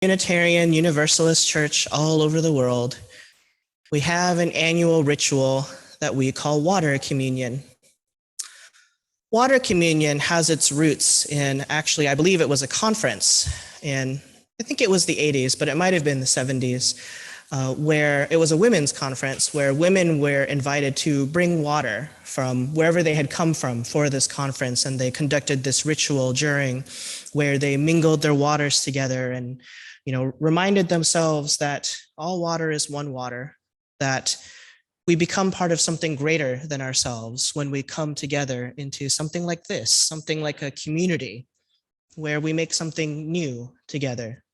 Unitarian Universalist Church all over the world, we have an annual ritual that we call water communion. Water communion has its roots in, actually, I believe it was a conference in, I think it was the 80s, but it might have been the 70s, where it was a women's conference where women were invited to bring water from wherever they had come from for this conference. And they conducted this ritual during where they mingled their waters together and reminded themselves that all water is one water, that we become part of something greater than ourselves when we come together into something like this, something like a community where we make something new together.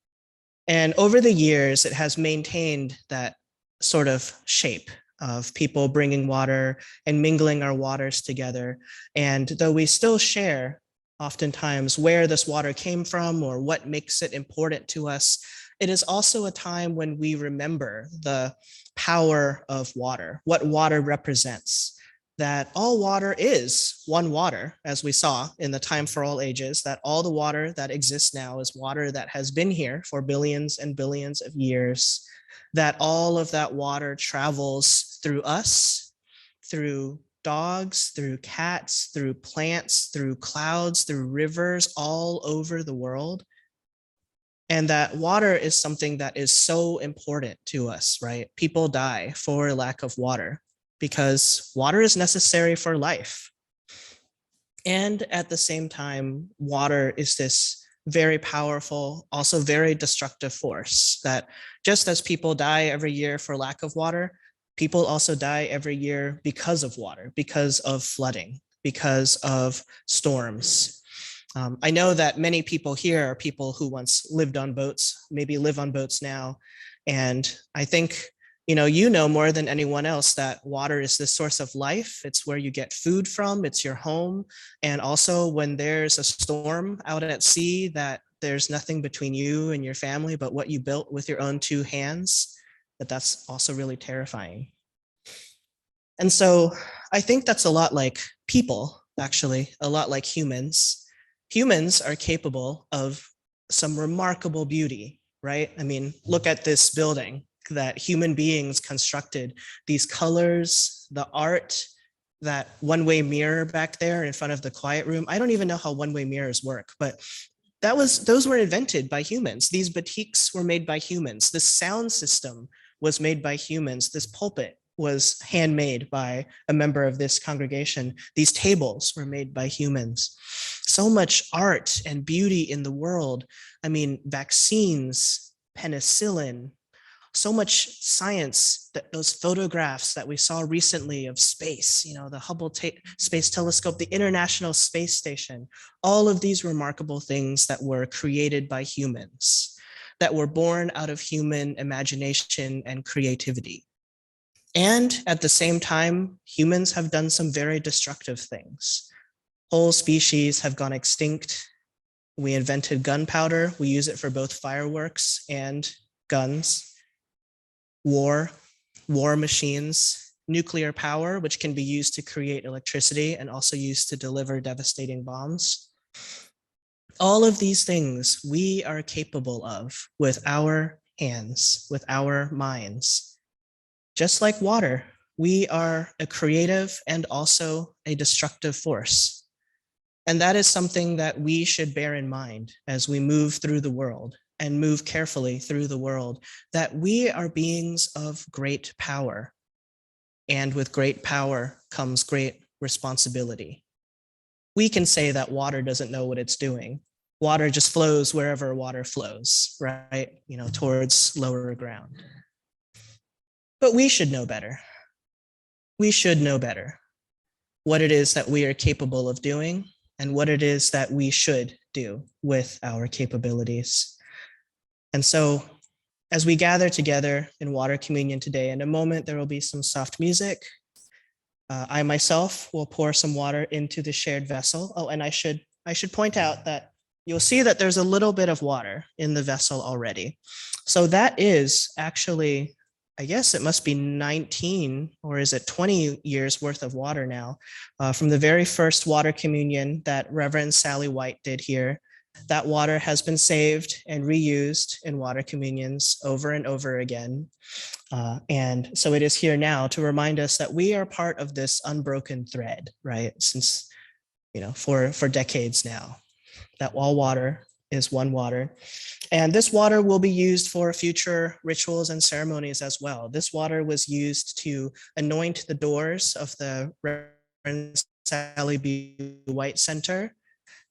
And over the years, it has maintained that sort of shape of people bringing water and mingling our waters together. And though we still share oftentimes where this water came from or what makes it important to us, it is also a time when we remember the power of water, what water represents, that all water is one water, as we saw in the Time for All Ages, that all the water that exists now is water that has been here for billions and billions of years, that all of that water travels through us, through dogs, through cats, through plants, through clouds, through rivers all over the world. And that water is something that is so important to us, right? People die for lack of water because water is necessary for life. And at the same time, water is this very powerful, also very destructive force that just as people die every year for lack of water, people also die every year because of water, because of flooding, because of storms. I know that many people here are people who once lived on boats, maybe live on boats now. And I think, you know more than anyone else that water is the source of life. It's where you get food from, it's your home. And also when there's a storm out at sea, that there's nothing between you and your family, but what you built with your own two hands, that's also really terrifying. And so I think that's a lot like people, actually, a lot like humans. Humans are capable of some remarkable beauty, right? I mean, look at this building that human beings constructed, these colors, the art, that one-way mirror back there in front of the quiet room. I don't even know how one-way mirrors work, but those were invented by humans. These batiks were made by humans. This sound system was made by humans. This pulpit was handmade by a member of this congregation. These tables were made by humans. So much art and beauty in the world. I mean, vaccines, penicillin, so much science, that those photographs that we saw recently of space, the Hubble Space Telescope, the International Space Station, all of these remarkable things that were created by humans, that were born out of human imagination and creativity. And at the same time, humans have done some very destructive things. Whole species have gone extinct. We invented gunpowder. We use it for both fireworks and guns. War machines, nuclear power, which can be used to create electricity and also used to deliver devastating bombs. All of these things we are capable of with our hands, with our minds. Just like water, we are a creative and also a destructive force. And that is something that we should bear in mind as we move through the world and move carefully through the world, that we are beings of great power. And with great power comes great responsibility. We can say that water doesn't know what it's doing. Water just flows wherever water flows, right? Towards lower ground. But we should know better. We should know better what it is that we are capable of doing and what it is that we should do with our capabilities. And so as we gather together in water communion today, in a moment, there will be some soft music. I myself will pour some water into the shared vessel. Oh, and I should point out that you'll see that there's a little bit of water in the vessel already. So that is actually, I guess it must be 19 or is it 20 years worth of water now from the very first water communion that Reverend Sally White did here That water has been saved and reused in water communions over and over again. And so it is here now to remind us that we are part of this unbroken thread, right? Since, for decades now, that all water is one water. And this water will be used for future rituals and ceremonies as well. This water was used to anoint the doors of the Reverend Sally B. White Center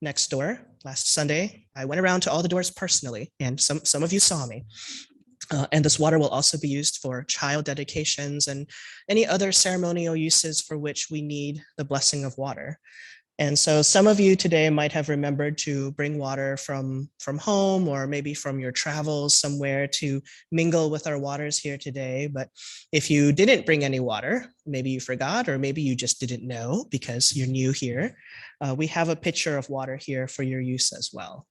next door last Sunday. I went around to all the doors personally, and some of you saw me. And this water will also be used for child dedications and any other ceremonial uses for which we need the blessing of water. And so some of you today might have remembered to bring water from home or maybe from your travels somewhere to mingle with our waters here today. But if you didn't bring any water, maybe you forgot, or maybe you just didn't know because you're new here, we have a pitcher of water here for your use as well.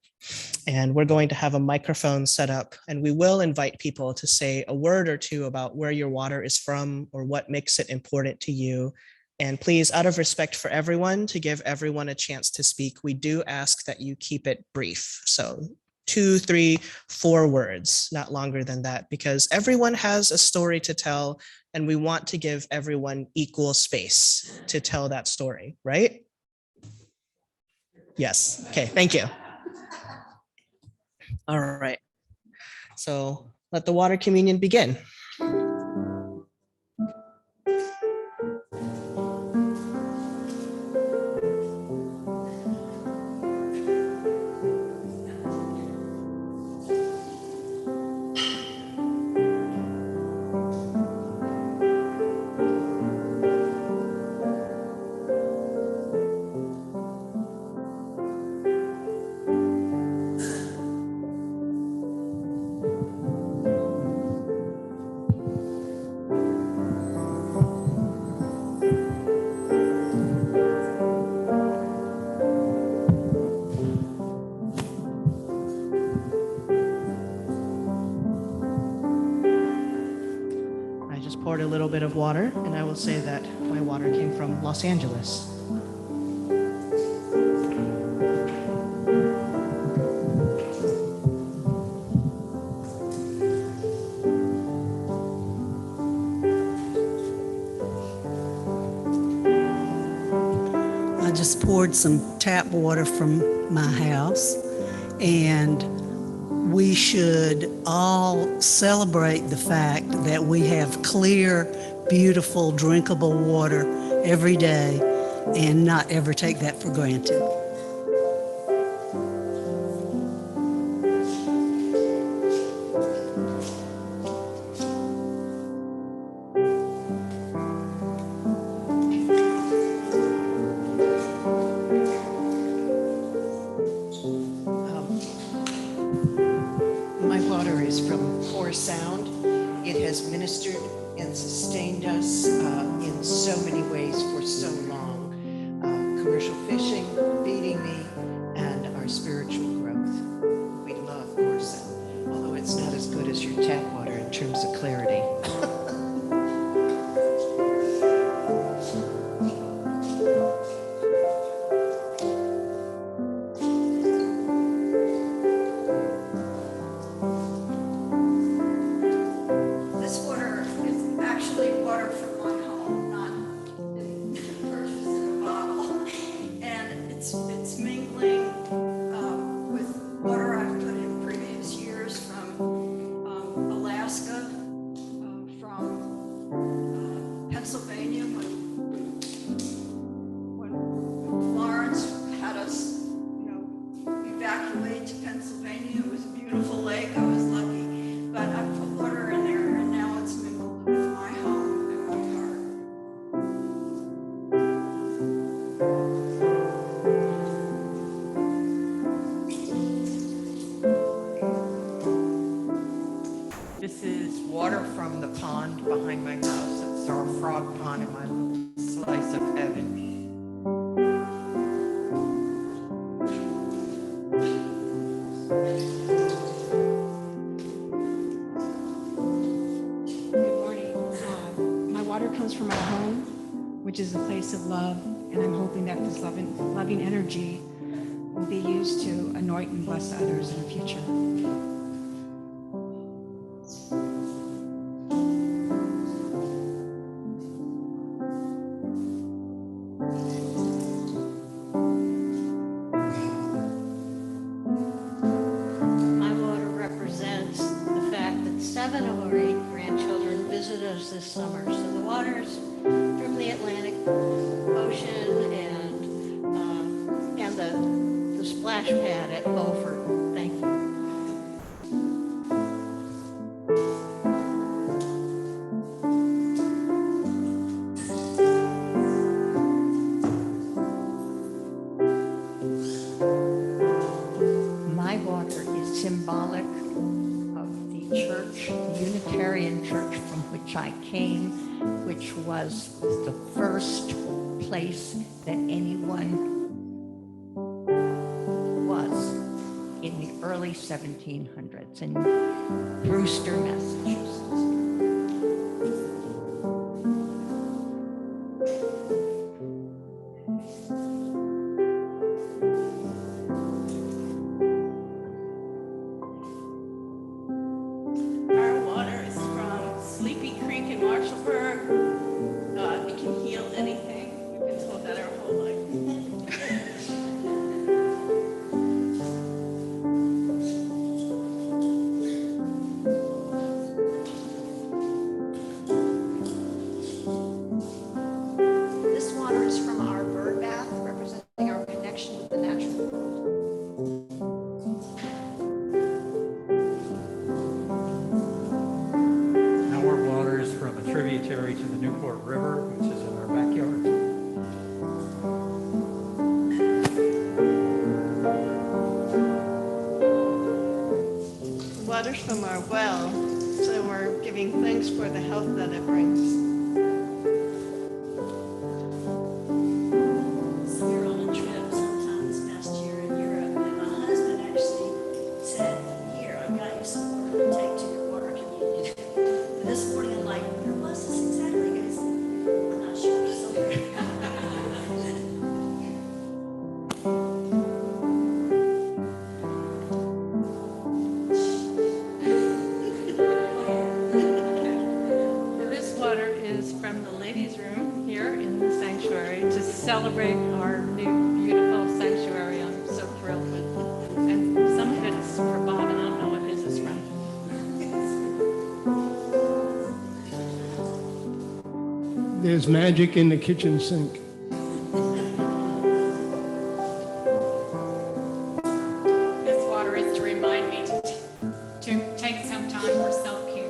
And we're going to have a microphone set up, and we will invite people to say a word or two about where your water is from or what makes it important to you. And please, out of respect for everyone, to give everyone a chance to speak, we do ask that you keep it brief. So 2, 3, 4 words, not longer than that, because everyone has a story to tell, and we want to give everyone equal space to tell that story, right? Yes. Okay, thank you. All right. So let the water communion begin. Poured a little bit of water, and I will say that my water came from Los Angeles. I just poured some tap water from my house, and we should all celebrate the fact that we have clear, beautiful, drinkable water every day and not ever take that for granted. Ministered and sustained us in so many ways for so long. Commercial fishing, feeding me, and our spiritual growth. We love Corsa, although it's not as good as your tap water in terms of clarity. This is water from the pond behind my house. It's our frog pond in my little slice of heaven. Good morning. My water comes from my home, which is a place of love, and I'm hoping that this loving energy will be used to anoint and bless others in the future. My water represents the fact that 7 of our 8 grandchildren visit us this summer. So the water's from the Atlantic Ocean and the splash pad at Beaufort. Thank you. My water is symbolic of the church, the Unitarian church from which I came, which was the first place that anyone was in the early 1700s in Brewster, Massachusetts. Our water is from Sleepy Creek in Marshallburg. It can heal anything. We've been told that our whole life. This water is from our bird bath, representing our connection with the natural world. Our water is from a tributary to the Newport River, which is in our backyard. The water's from our well, so we're giving thanks for the health that it brings. We were on a trip sometime this past year in Europe, and my husband actually said, "Here, I've got you some water to take to your water communion." And this morning, I'm like, "Where was this exactly?" He goes, "I'm not sure." Somewhere. This water is from the ladies' room here in the sanctuary to celebrate our new beautiful sanctuary I'm so thrilled with. And some of it's for Bob, and I don't know what his is from. There's magic in the kitchen sink. This water is to remind me to take some time for self-care.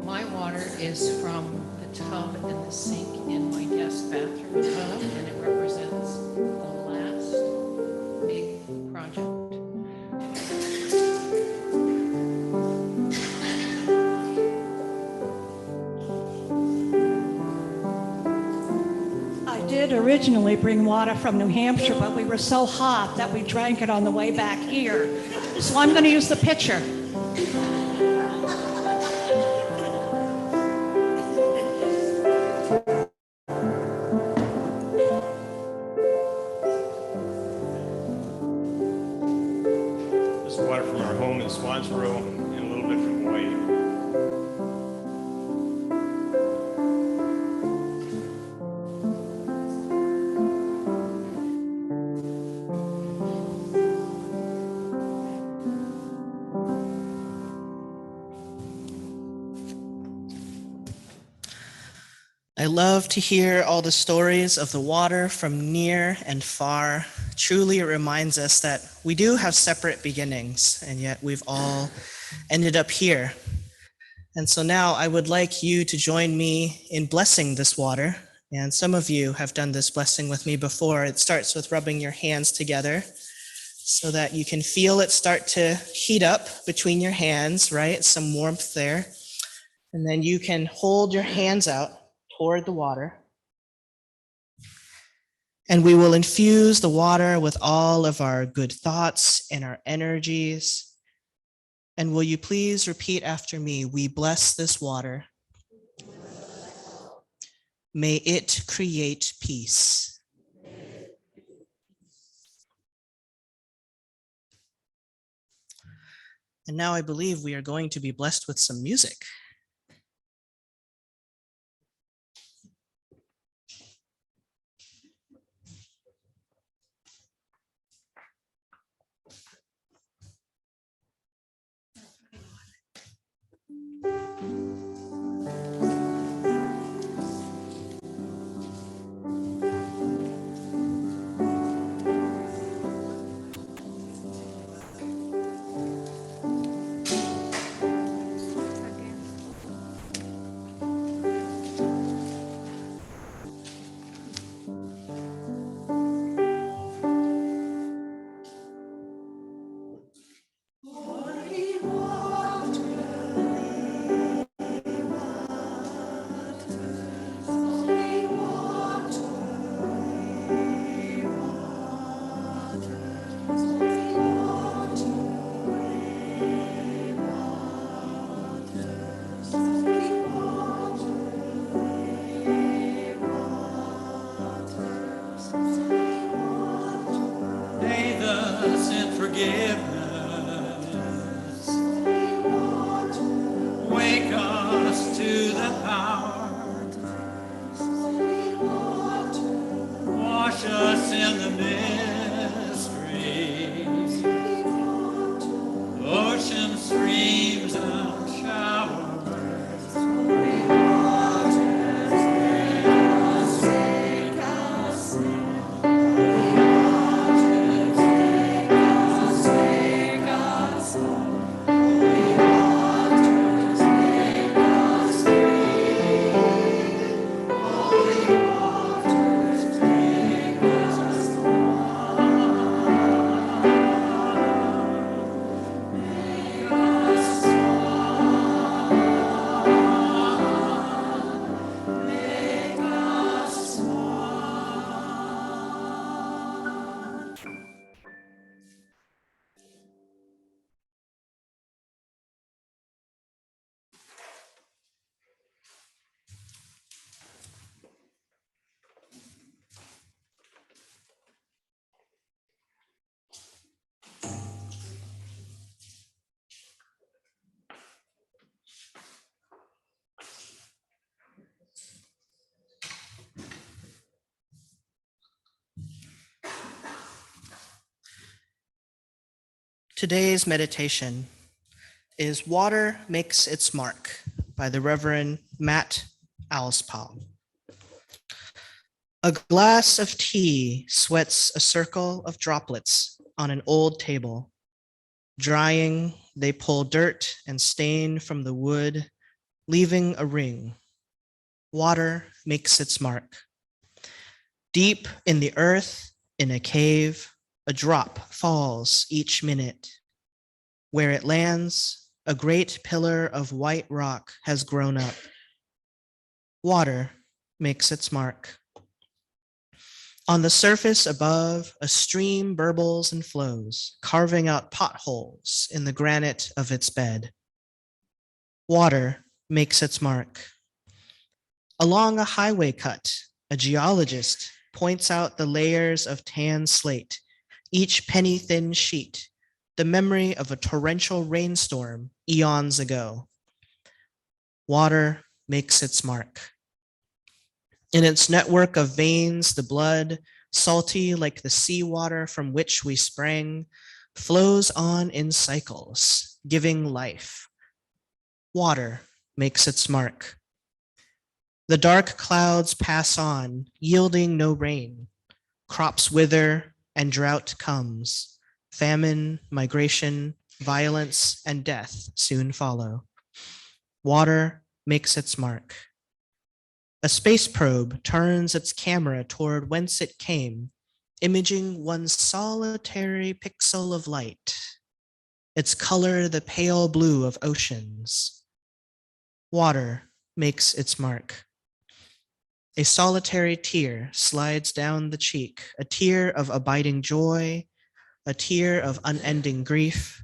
My water is from the tub and the sink in my guest bathroom tub, and it represents the last big project. I did originally bring water from New Hampshire, but we were so hot that we drank it on the way back here. So I'm going to use the pitcher. This is water from our home in Swansboro and a little bit from Hawaii. I love to hear all the stories of the water from near and far. Truly, it reminds us that we do have separate beginnings, and yet we've all ended up here. And so now I would like you to join me in blessing this water. And some of you have done this blessing with me before. It starts with rubbing your hands together so that you can feel it start to heat up between your hands, right? Some warmth there. And then you can hold your hands out toward the water. And we will infuse the water with all of our good thoughts and our energies. And will you please repeat after me? We bless this water. May it create peace. And now I believe we are going to be blessed with some music. Davis in forgiveness. Wake us to the power. Wash us in the mysteries. Ocean streams and showers. Today's meditation is Water Makes Its Mark by the Reverend Matt Alspal. A glass of tea sweats a circle of droplets on an old table. Drying, they pull dirt and stain from the wood, leaving a ring. Water makes its mark. Deep in the earth, in a cave, a drop falls each minute. Where it lands, a great pillar of white rock has grown up. Water makes its mark. On the surface above, a stream burbles and flows, carving out potholes in the granite of its bed. Water makes its mark. Along a highway cut, a geologist points out the layers of tan slate, each penny-thin sheet, the memory of a torrential rainstorm eons ago. Water makes its mark. In its network of veins, the blood, salty like the seawater from which we sprang, flows on in cycles, giving life. Water makes its mark. The dark clouds pass on, yielding no rain. Crops wither and drought comes. Famine, migration, violence, and death soon follow. Water makes its mark. A space probe turns its camera toward whence it came, imaging one solitary pixel of light, its color the pale blue of oceans. Water makes its mark. A solitary tear slides down the cheek, a tear of abiding joy, a tear of unending grief.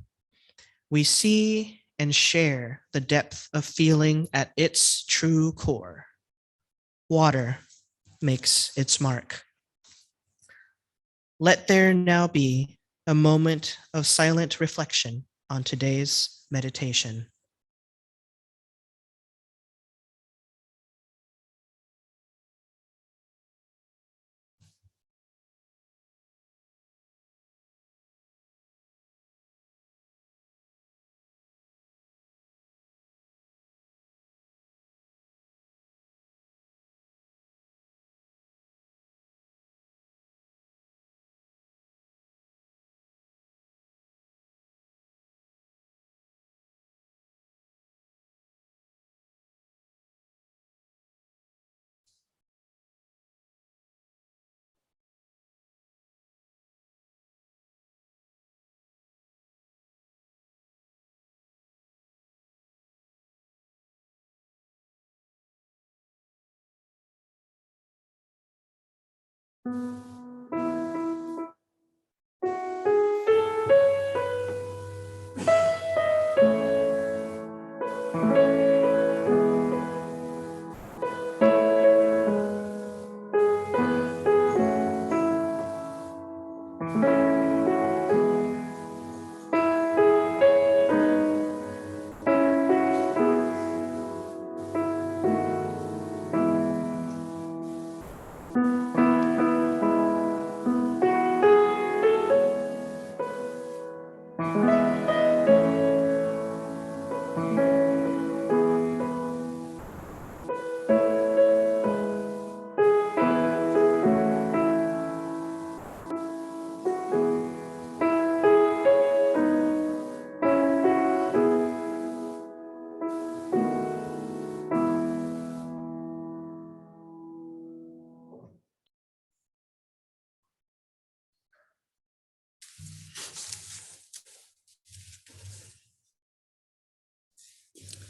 We see and share the depth of feeling at its true core. water makes its mark. Let there now be a moment of silent reflection on today's meditation.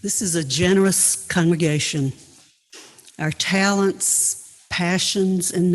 This is a generous congregation. Our talents, passions, and